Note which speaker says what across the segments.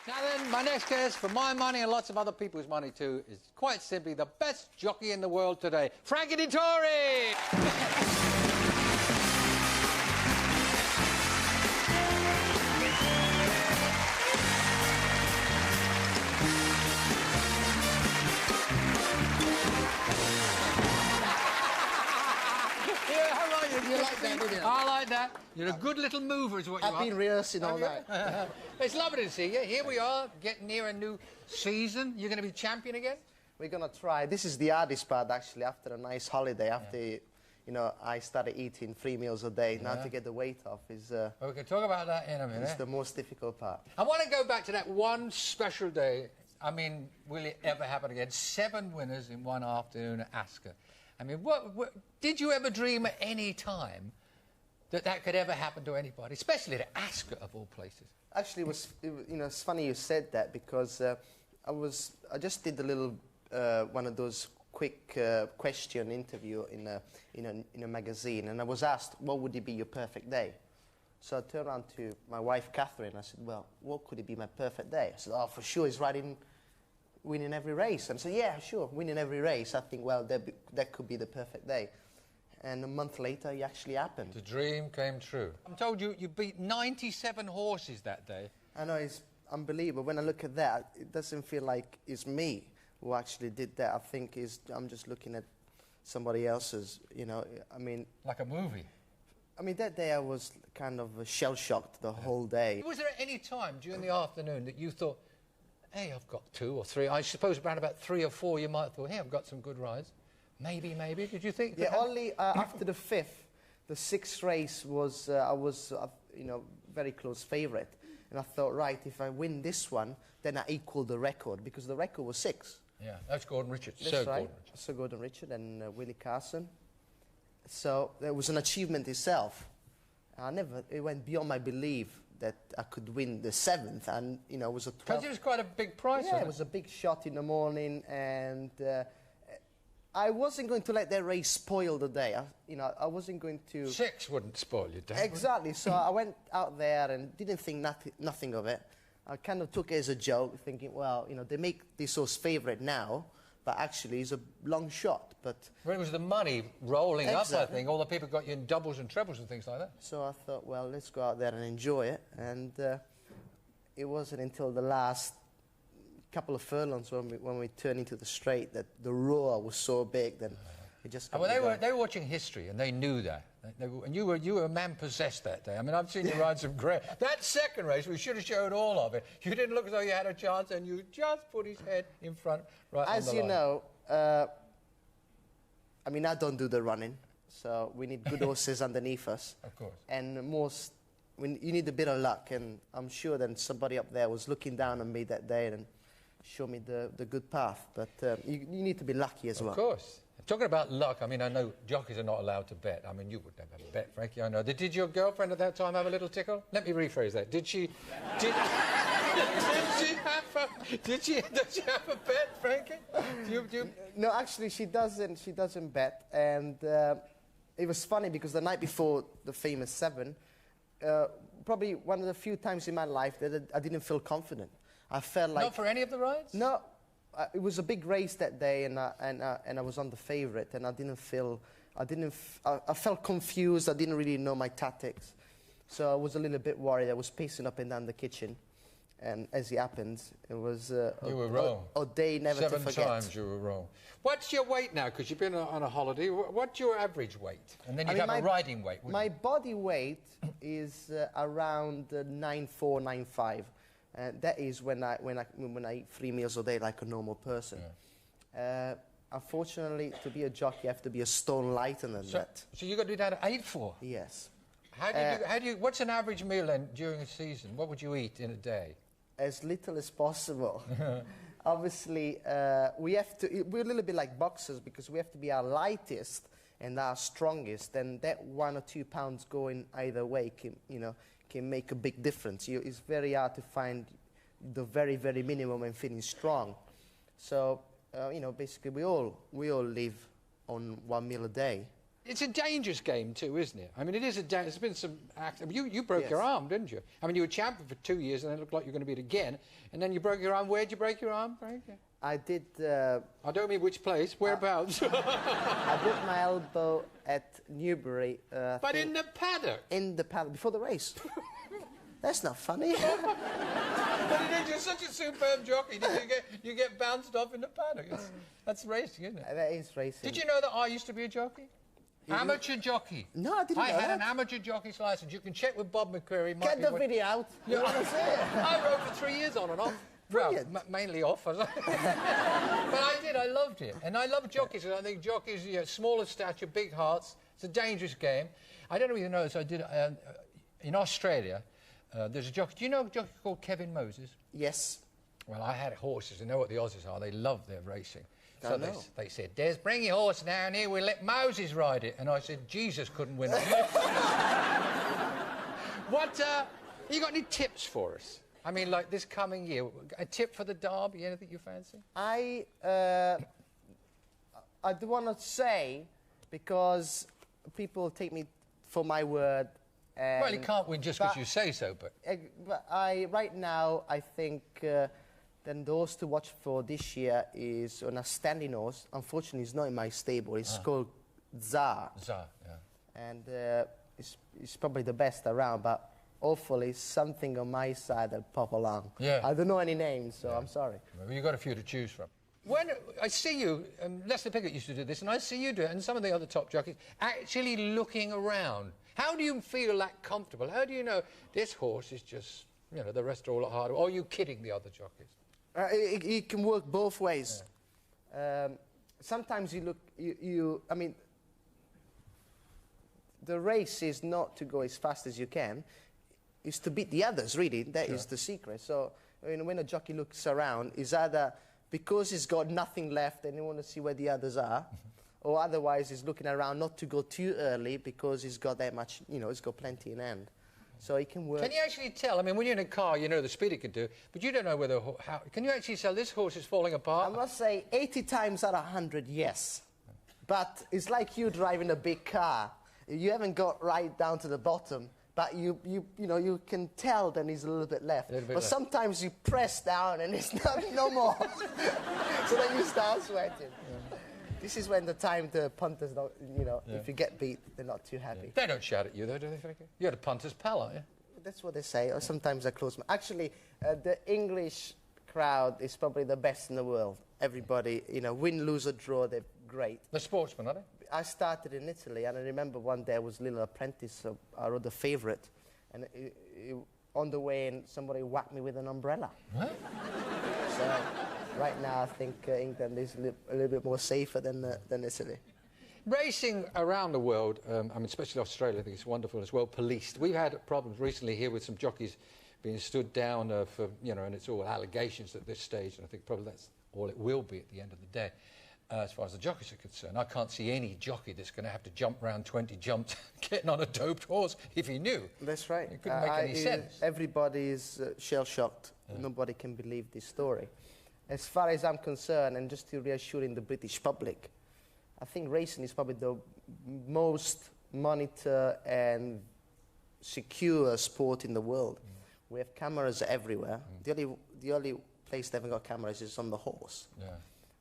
Speaker 1: Now then, my next guest, for my money and lots of other people's money too, is quite simply the best jockey in the world today, Frankie Dettori!
Speaker 2: You like that, didn't you?
Speaker 1: I like that. You're a good little mover is what you are.
Speaker 2: I've been rehearsing all night.
Speaker 1: It's lovely to see you. Here we are, getting near a new season. You're going to be champion again?
Speaker 2: We're going to try. This is the hardest part, actually, after a nice holiday, after, you know, I started eating 3 meals a day. Now to get the weight off is...
Speaker 1: Well, we can talk about that in a minute.
Speaker 2: It's the most difficult part.
Speaker 1: I want to go back to that one special day. I mean, will it ever happen again? 7 winners in one afternoon at Ascot. I mean, what did you ever dream at any time that that could ever happen to anybody, especially at Ascot of all places?
Speaker 2: Actually, you know, it's funny you said that because I just did a little one of those quick question interview in a magazine, and I was asked, what would it be your perfect day? So I turned around to my wife Catherine. I said, well, what could it be my perfect day? I said, oh, for sure, it's winning every race. And I said, yeah, sure, winning every race. I think, well, that could be the perfect day. And a month later, it actually happened.
Speaker 1: The dream came true. I'm told you beat 97 horses that day.
Speaker 2: I know, it's unbelievable. When I look at that, it doesn't feel like it's me who actually did that. I think I'm just looking at somebody else's, you know, I mean...
Speaker 1: Like a movie.
Speaker 2: I mean, that day I was kind of shell-shocked the whole day.
Speaker 1: Was there any time during the afternoon that you thought, hey, I've got 2 or 3, I suppose around about 3 or 4 you might have thought, hey, I've got some good rides. Maybe. Did you think?
Speaker 2: Yeah, only after the 5th, the 6th race was, I was, you know, very close favourite. And I thought, right, if I win this one, then I equal the record, because the record was 6.
Speaker 1: Yeah, that's Gordon Richards.
Speaker 2: That's right. Sir Gordon Richards and Willie Carson. So it was an achievement itself. It went beyond my belief that I could win the 7th, and, you know, it was a 12th.
Speaker 1: Because it was quite a big prize,
Speaker 2: yeah, it was a big shot in the morning, and I wasn't going to let that race spoil the day. I wasn't going to...
Speaker 1: 6 wouldn't spoil your day.
Speaker 2: Exactly. So I went out there and didn't think nothing of it. I kind of took it as a joke, thinking, well, you know, they make this horse favourite now, but actually it's a long shot. But
Speaker 1: well, it was the money rolling up, I think. All the people got you in doubles and trebles and things like that.
Speaker 2: So I thought, well, let's go out there and enjoy it. And it wasn't until the last couple of furlongs when we turned into the straight that the roar was so big that it just...
Speaker 1: Well, they were watching history, and they knew that. And you were a man possessed that day. I mean, I've seen you ride some great... That second race, we should have showed all of it. You didn't look as though you had a chance, and you just put his head in front, right
Speaker 2: as
Speaker 1: on the
Speaker 2: you
Speaker 1: line.
Speaker 2: know, I mean, I don't do the running, so we need good horses underneath us.
Speaker 1: Of course.
Speaker 2: And you need a bit of luck, and I'm sure that somebody up there was looking down on me that day and showed me the good path. But you need to be lucky as well.
Speaker 1: Of course. Talking about luck, I mean, I know jockeys are not allowed to bet. I mean, you would never bet, Frankie, I know. Did your girlfriend at that time have a little tickle? Let me rephrase that. Does she have a bet, Frankie?
Speaker 2: No, actually, she doesn't bet. And it was funny because the night before the famous 7, probably one of the few times in my life that I didn't feel confident. I felt like...
Speaker 1: Not for any of the rides?
Speaker 2: No. It was a big race that day, and I was on the favourite, and I felt confused. I didn't really know my tactics, so I was a little bit worried. I was pacing up and down the kitchen, and as it happened, it was
Speaker 1: you were wrong.
Speaker 2: A day never to forget.
Speaker 1: 7 times you were wrong. What's your weight now? Because you've been on a holiday. What's your average weight? And then you'd have a riding weight.
Speaker 2: My body weight is around 9'4", 9'5". That is when I eat 3 meals a day like a normal person. Yeah. Unfortunately, to be a jockey, you have to be a stone lighter than that. So
Speaker 1: you got to do that at 8'4"?
Speaker 2: Yes.
Speaker 1: How do you? What's an average meal then during a season? What would you eat in a day?
Speaker 2: As little as possible. Obviously, we're a little bit like boxers because we have to be our lightest and our strongest. And that 1 or 2 pounds going either way can make a big difference. It's very hard to find the very, very minimum and feeling strong. So, you know, basically we all live on 1 meal a day.
Speaker 1: It's a dangerous game too, isn't it? I mean, it is a. There's been some. You broke your arm, didn't you? I mean, you were champion for 2 years, and it looked like you were going to be it again. And then you broke your arm. Where'd you break your arm, Frank?
Speaker 2: I did.
Speaker 1: I don't mean which place. Whereabouts?
Speaker 2: I broke my elbow at Newbury.
Speaker 1: But in the paddock.
Speaker 2: In the paddock before the race. That's not funny.
Speaker 1: But it is, you're such a superb jockey. You get bounced off in the paddock. That's racing, isn't it?
Speaker 2: That is racing.
Speaker 1: Did you know that I used to be a jockey? Amateur jockey.
Speaker 2: No, I didn't know
Speaker 1: I had
Speaker 2: that.
Speaker 1: an amateur jockey's license. You can check with Bob McCreary.
Speaker 2: Get the video out.
Speaker 1: Yeah.
Speaker 2: You want to see it?
Speaker 1: I rode for 3 years on and off.
Speaker 2: Brilliant.
Speaker 1: Well, mainly off. But I did. I loved it. And I love jockeys. And I think jockeys, smaller stature, big hearts. It's a dangerous game. I don't know if you know this. I did in Australia. There's a jockey. Do you know a jockey called Kevin Moses?
Speaker 2: Yes.
Speaker 1: Well, I had horses. I know what the Aussies are. They love their racing.
Speaker 2: I
Speaker 1: So
Speaker 2: know.
Speaker 1: they said, Des, bring your horse down here. We'll let Moses ride it. And I said, Jesus couldn't win it. What, you got any tips for us? I mean, like this coming year, a tip for the Derby, anything you fancy?
Speaker 2: I do want to say, because people take me for my word. And
Speaker 1: Well, you can't win just because you say so, but...
Speaker 2: right now, I think then the horse to watch for this year is on a standing horse. Unfortunately, it's not in my stable. It's called Tsar.
Speaker 1: Tsar, yeah.
Speaker 2: And it's probably the best around, but hopefully something on my side will pop along.
Speaker 1: Yeah.
Speaker 2: I don't know any names, so I'm sorry.
Speaker 1: Well, you've got a few to choose from. When I see you, Lester Piggott used to do this, and I see you do it, and some of the other top jockeys, actually looking around. How do you feel that comfortable? How do you know this horse is just, the rest are all a lot harder? Or are you kidding the other jockeys?
Speaker 2: It can work both ways. Yeah. Sometimes you look, I mean, the race is not to go as fast as you can, it's to beat the others, really. That is the secret. So when a jockey looks around, it's either because he's got nothing left and he wants to see where the others are, or otherwise he's looking around not to go too early because he's got that much, he's got plenty in hand. So it can work.
Speaker 1: Can you actually tell? I mean, when you're in a car, you know the speed it can do, but you don't know whether... How, can you actually tell this horse is falling apart?
Speaker 2: I must say, 80 times out of 100, yes. But it's like you driving a big car. You haven't got right down to the bottom, but you can tell then there's a little bit left. Sometimes you press down and it's no more. So then you start sweating. Yeah. This is when the time the punters don't, if you get beat, they're not too happy.
Speaker 1: They don't shout at you, though, do they, Frankie? You're the punter's pal, aren't you?
Speaker 2: That's what they say. Or sometimes I close my... Actually, the English crowd is probably the best in the world. Everybody, win, lose or draw, they're great.
Speaker 1: The sportsmen, are they?
Speaker 2: I started in Italy, and I remember one day I was a little apprentice, so I rode the favourite, and on the way in, somebody whacked me with an umbrella. What? So right now, I think England is a little bit more safer than Italy. Racing
Speaker 1: around the world, I mean, especially Australia, I think it's wonderful. It's well policed. We've had problems recently here with some jockeys being stood down for, and it's all allegations at this stage, and I think probably that's all it will be at the end of the day. As far as the jockeys are concerned, I can't see any jockey that's going to have to jump round 20 jumps getting on a doped horse if he knew.
Speaker 2: That's right.
Speaker 1: It couldn't make any sense.
Speaker 2: Everybody is shell-shocked. Yeah. Nobody can believe this story. As far as I'm concerned, and just to reassure the British public, I think racing is probably the most monitored and secure sport in the world. We have cameras everywhere. The only place they haven't got cameras is on the horse. Yeah.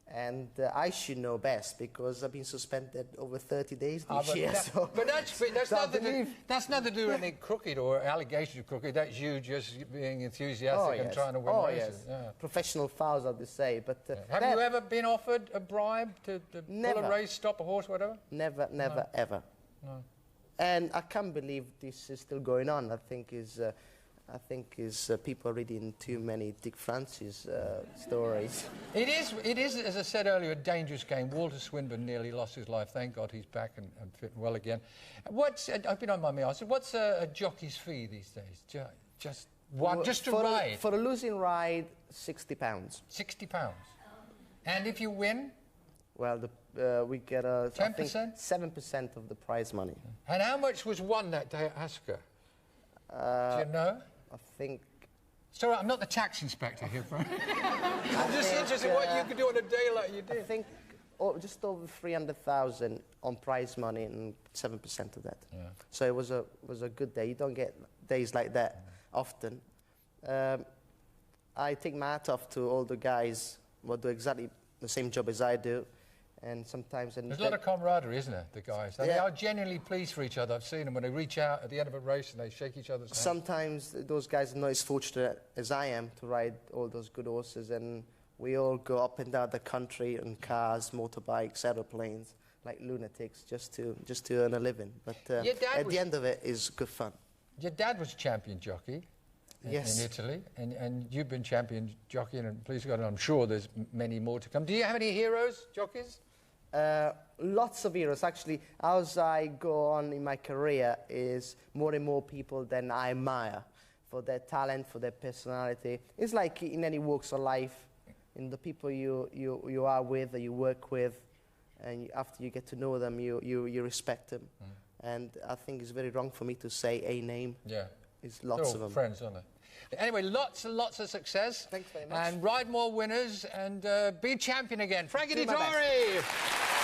Speaker 2: And I should know best because I've been suspended over 30 days this year.
Speaker 1: But that's nothing to do with any crooked or allegations of crooked. That's you just being enthusiastic and trying to win races.
Speaker 2: Yes. Yeah. Professional fouls, I would say. But
Speaker 1: have you ever been offered a bribe to pull a race, stop a horse, whatever?
Speaker 2: Never, ever. No. And I can't believe this is still going on. I think people are reading too many Dick Francis stories.
Speaker 1: It is, as I said earlier, a dangerous game. Walter Swinburne nearly lost his life. Thank God he's back and fit and well again. I hope you don't mind me asking, what's a jockey's fee these days? Just to ride?
Speaker 2: For a losing ride, £60.
Speaker 1: £60? And if you win?
Speaker 2: Well, we get
Speaker 1: 10%?
Speaker 2: 7% of the prize money.
Speaker 1: And how much was won that day at Ascot? Do you know?
Speaker 2: I think...
Speaker 1: Sorry, I'm not the tax inspector here, Frank. I'm just interested in what you could do on a day like you did.
Speaker 2: I think just over 300,000 on prize money and 7% of that.
Speaker 1: Yeah.
Speaker 2: So it was a good day. You don't get days like that often. I take my hat off to all the guys who do exactly the same job as I do. And sometimes...
Speaker 1: There's a lot of camaraderie, isn't there, the guys? They are genuinely pleased for each other. I've seen them when they reach out at the end of a race and they shake each other's hands.
Speaker 2: Sometimes those guys are not as fortunate as I am to ride all those good horses, and we all go up and down the country in cars, motorbikes, aeroplanes, like lunatics, just to earn a living. But at the end of it is good fun.
Speaker 1: Your dad was champion jockey in Italy, and you've been champion jockey, and please God, I'm sure there's many more to come. Do you have any heroes, jockeys?
Speaker 2: Lots of heroes. Actually, as I go on in my career, is more and more people than I admire for their talent, for their personality. It's like in any walks of life, in the people you are with, that you work with, and after you get to know them, you respect them. And I think it's very wrong for me to say a name.
Speaker 1: Yeah.
Speaker 2: It's lots of them.
Speaker 1: Friends, aren't they? Anyway, lots and lots of success.
Speaker 2: Thanks very much.
Speaker 1: And ride more winners and be champion again. Frankie Dettori!